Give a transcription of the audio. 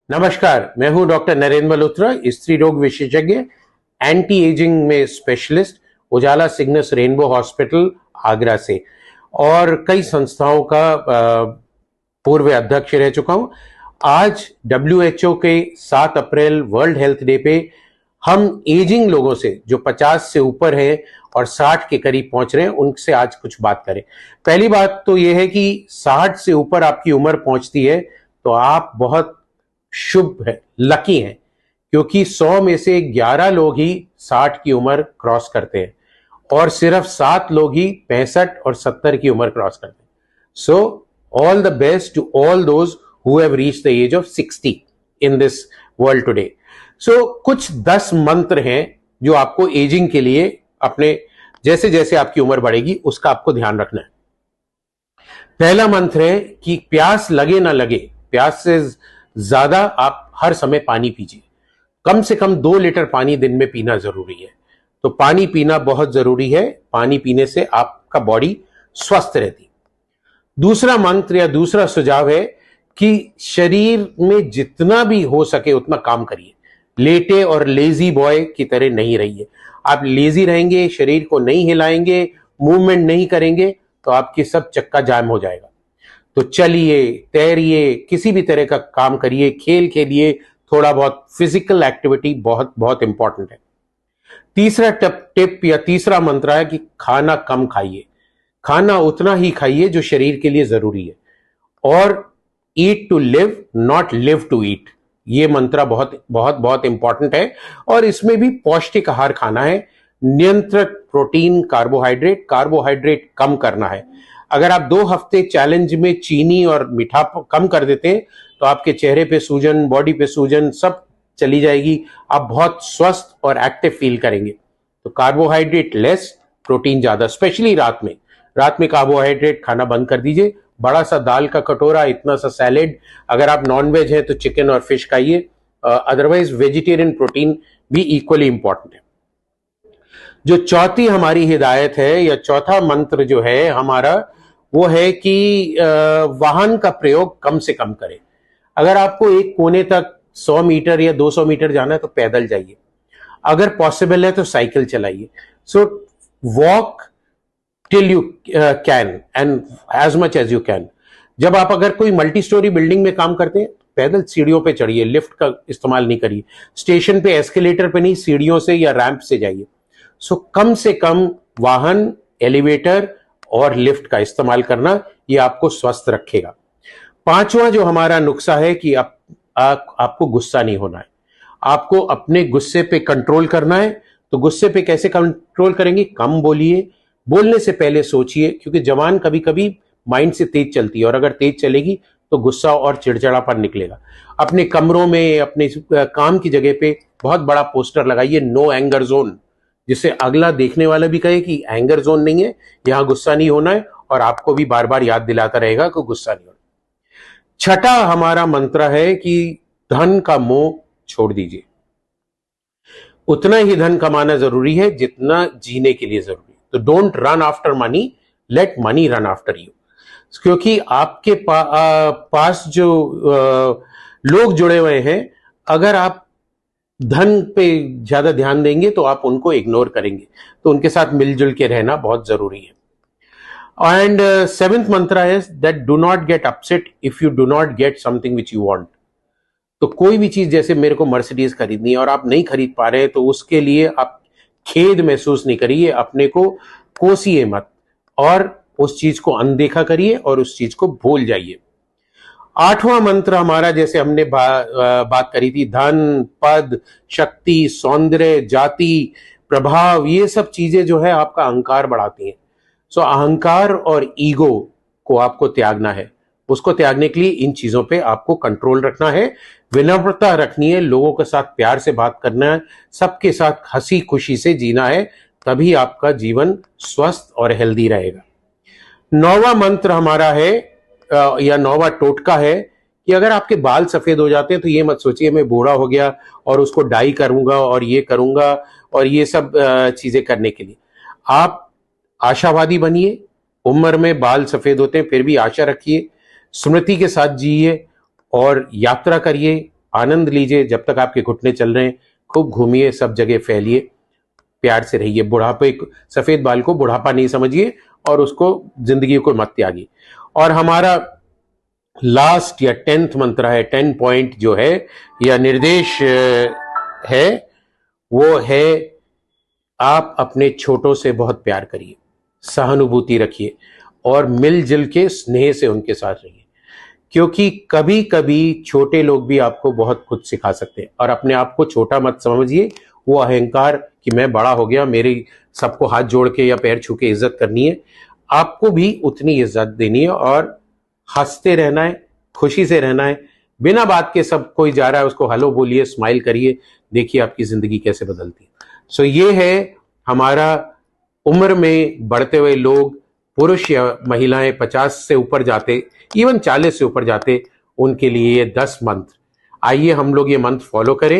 नमस्कार, मैं हूं डॉक्टर नरेंद्र मल्होत्रा, स्त्री रोग विशेषज्ञ, एंटी एजिंग में स्पेशलिस्ट, उजाला सिग्नस रेनबो हॉस्पिटल आगरा से और कई संस्थाओं का पूर्व अध्यक्ष रह चुका हूं। आज WHO के 7 अप्रैल वर्ल्ड हेल्थ डे पे हम एजिंग लोगों से जो 50 से ऊपर है और 60 के करीब पहुंच रहे हैं उनसे आज कुछ बात करें। पहली बात तो यह है कि 60 से ऊपर आपकी उम्र पहुंचती है तो आप बहुत शुभ है, लकी हैं, क्योंकि 100 में से 11 लोग ही 60 की उम्र क्रॉस करते हैं और सिर्फ 7 लोग ही 65 और 70 की उम्र क्रॉस करते हैं। So all the best to all those who have reached the age of 60 in this world today. So कुछ 10 मंत्र हैं जो आपको एजिंग के लिए अपने जैसे जैसे आपकी उम्र बढ़ेगी उसका आपको ध्यान रखना है। पहला मंत्र है कि प्यास लगे ना लगे, प्यास से ज्यादा आप हर समय पानी पीजिए। कम से कम 2 लीटर पानी दिन में पीना जरूरी है। तो पानी पीना बहुत जरूरी है। पानी पीने से आपका बॉडी स्वस्थ रहती। दूसरा मंत्र या दूसरा सुझाव है कि शरीर में जितना भी हो सके उतना काम करिए। लेटे और लेजी बॉय की तरह नहीं रहिए। आप लेजी रहेंगे, शरीर को नहीं हिलाएंगे, मूवमेंट नहीं करेंगे तो आपकी सब चक्का जाम हो जाएगा। तो चलिए, तैरिए, किसी भी तरह का काम करिए, खेल खेलिए, थोड़ा बहुत फिजिकल एक्टिविटी बहुत बहुत इंपॉर्टेंट है। तीसरा टिप या तीसरा मंत्र है कि खाना कम खाइए। खाना उतना ही खाइए जो शरीर के लिए जरूरी है। और eat to live, not live to eat, ये मंत्र बहुत बहुत बहुत इंपॉर्टेंट है। और इसमें भी पौष्टिक आहार खाना है। नियंत्रित प्रोटीन, कार्बोहाइड्रेट कम करना है। अगर आप 2 हफ्ते चैलेंज में चीनी और मीठा कम कर देते हैं तो आपके चेहरे पे सूजन, बॉडी पे सूजन सब चली जाएगी। आप बहुत स्वस्थ और एक्टिव फील करेंगे। तो कार्बोहाइड्रेट लेस, प्रोटीन ज्यादा, स्पेशली रात में। रात में कार्बोहाइड्रेट खाना बंद कर दीजिए। बड़ा सा दाल का कटोरा, इतना सा सैलेड, अगर आप नॉन वेज हैं तो चिकन और फिश खाइए। अदरवाइज वेजिटेरियन प्रोटीन भी इक्वली इंपॉर्टेंट है। जो चौथी हमारी हिदायत है या चौथा मंत्र जो है हमारा, वो है कि वाहन का प्रयोग कम से कम करें। अगर आपको एक कोने तक 100 मीटर या 200 मीटर जाना है तो पैदल जाइए। अगर पॉसिबल है तो साइकिल चलाइए। So walk till you can and as much as you can. जब आप अगर कोई मल्टी स्टोरी बिल्डिंग में काम करते हैं पैदल सीढ़ियों पे चढ़िए, लिफ्ट का इस्तेमाल नहीं करिए। स्टेशन पे एस्केलेटर पे नहीं, सीढ़ियों से या रैंप से जाइए। सो कम से कम वाहन, एलिवेटर और लिफ्ट का इस्तेमाल करना, ये आपको स्वस्थ रखेगा। पांचवा जो हमारा नुस्खा है कि आपको गुस्सा नहीं होना है। आपको अपने गुस्से पे कंट्रोल करना है। तो गुस्से पे कैसे कंट्रोल करेंगे? कम बोलिए, बोलने से पहले सोचिए, क्योंकि जबान कभी कभी माइंड से तेज चलती है और अगर तेज चलेगी तो गुस्सा और चिड़चिड़ापन निकलेगा। अपने कमरों में, अपने काम की जगह पे बहुत बड़ा पोस्टर लगाइए, नो एंगर जोन, जिससे अगला देखने वाला भी कहे कि एंगर जोन नहीं है, यहां गुस्सा नहीं होना है, और आपको भी बार बार याद दिलाता रहेगा कि गुस्सा नहीं होना। छठा हमारा मंत्र है कि धन का मोह छोड़ दीजिए। उतना ही धन कमाना जरूरी है जितना जीने के लिए जरूरी है। तो don't run after money, late money run after you. क्योंकि आपके पास जो लोग जुड़े हुए हैं, अगर आप धन पे ज्यादा ध्यान देंगे तो आप उनको इग्नोर करेंगे। तो उनके साथ मिलजुल के रहना बहुत जरूरी है। एंड 7th मंत्र है that do not get upset if you do not get something which you want. तो कोई भी चीज, जैसे मेरे को मर्सिडीज खरीदनी है और आप नहीं खरीद पा रहे तो उसके लिए आप खेद महसूस नहीं करिए, अपने को कोसिए मत और उस चीज को अनदेखा करिए और उस चीज को भूल जाइए। 8वां मंत्र हमारा, जैसे हमने बात करी थी, धन, पद, शक्ति, सौंदर्य, जाति, प्रभाव, ये सब चीजें जो है आपका अहंकार बढ़ाती हैं। सो अहंकार और ईगो को आपको त्यागना है। उसको त्यागने के लिए इन चीजों पे आपको कंट्रोल रखना है, विनम्रता रखनी है, लोगों के साथ प्यार से बात करना है, सबके साथ हंसी खुशी से जीना है, तभी आपका जीवन स्वस्थ और हेल्दी रहेगा। 9वां मंत्र हमारा है या 9वां टोटका है कि अगर आपके बाल सफेद हो जाते हैं तो ये मत सोचिए मैं बूढ़ा हो गया और उसको डाई करूंगा और ये करूंगा और ये सब चीजें करने के लिए आप आशावादी बनिए। उम्र में बाल सफेद होते हैं फिर भी आशा रखिए, स्मृति के साथ जिए और यात्रा करिए, आनंद लीजिए, जब तक आपके घुटने चल रहे हैं खूब घूमिए, सब जगह फैलिए, प्यार से रहिए। बुढ़ापे, सफेद बाल को बुढ़ापा नहीं समझिए और उसको, जिंदगी को मत त्यागिए। और हमारा लास्ट या 10th मंत्र है, 10 पॉइंट जो है या निर्देश है, वो है आप अपने छोटों से बहुत प्यार करिए, सहानुभूति रखिए और मिलजुल के स्नेह से उनके साथ रहिए, क्योंकि कभी कभी छोटे लोग भी आपको बहुत कुछ सिखा सकते हैं। और अपने आप को छोटा मत समझिए, वो अहंकार कि मैं बड़ा हो गया, मेरी सबको हाथ जोड़ के या पैर छू के इज्जत करनी है, आपको भी उतनी इज्जत देनी है और हंसते रहना है, खुशी से रहना है। बिना बात के सब कोई जा रहा है उसको हेलो बोलिए, स्माइल करिए, देखिए आपकी जिंदगी कैसे बदलती है। सो ये है हमारा उम्र में बढ़ते हुए लोग, पुरुष या महिलाएं 50 से ऊपर जाते, इवन 40 से ऊपर जाते, उनके लिए ये 10 मंत्र। आइए हम लोग ये मंत्र फॉलो करें।